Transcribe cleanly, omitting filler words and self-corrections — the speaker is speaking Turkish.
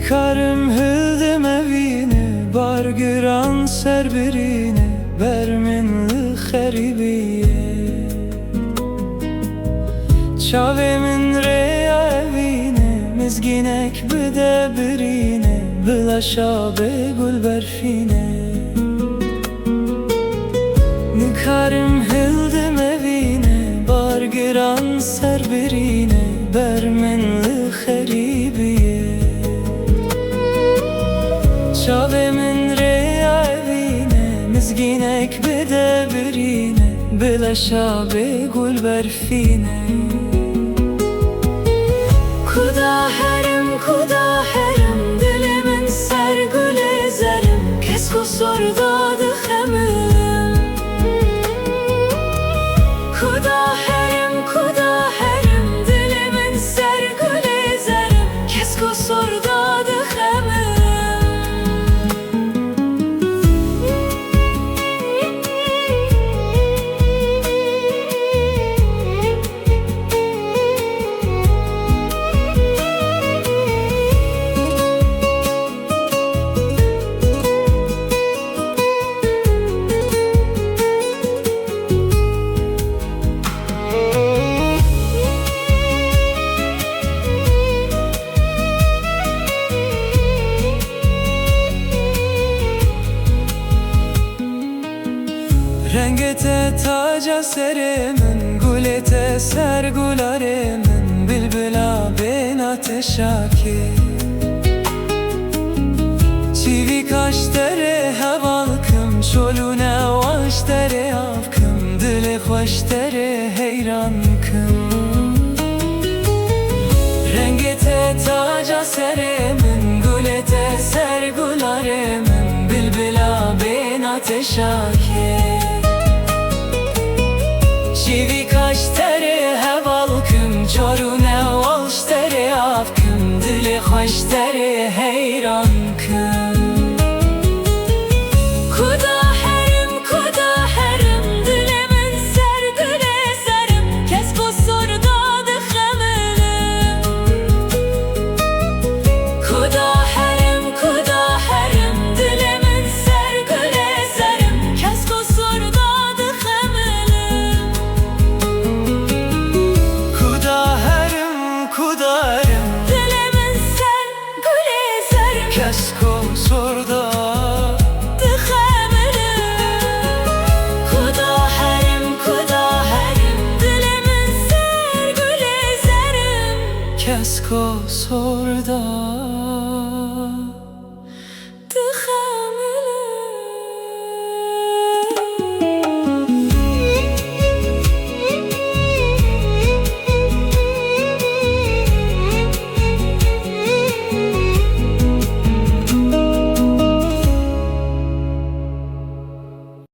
Nikarım hıldım evine, bargıran serbirine, berminli kheribiye. Çavemin reya evine, mizginek bide birine, bilaşa be gul berfine. Nikarım hıldım evine, bargıran serbirine, berminli kheribiye. Çavemin reya evine, mizginek bide birine, bilaşa be gul berfine. Kuda herim, dilimin ser gül ezerim, kes kusurda dıxemim. Kuda herim, dilimin ser gül ezerim, kes kusurda dıxemim. Rengete taca serimin, gulete ser gularemin, bülbüla ben ateşaki. Çivi kaş dere hevalkım, şolune vaş dere avkım, dile hoş dere heyrankım. Rengete taca serimin, gulete ser gularemin, bülbüla ben ateşaki. Çivi kaş tere hevalkım, çorune valş tere avkım, dili hoş tere heyrankım. Kuda herim, dilimin ser gül ezerim, kes kusurda dıxemilim. Kuda herim, dilimin ser gül ezerim, kes kusurda dıxemilim. Dilimin ser gül ezerim, kes kusurda dıxemilim. Kuda herim, dilimin ser gül ezerim, kes kusurda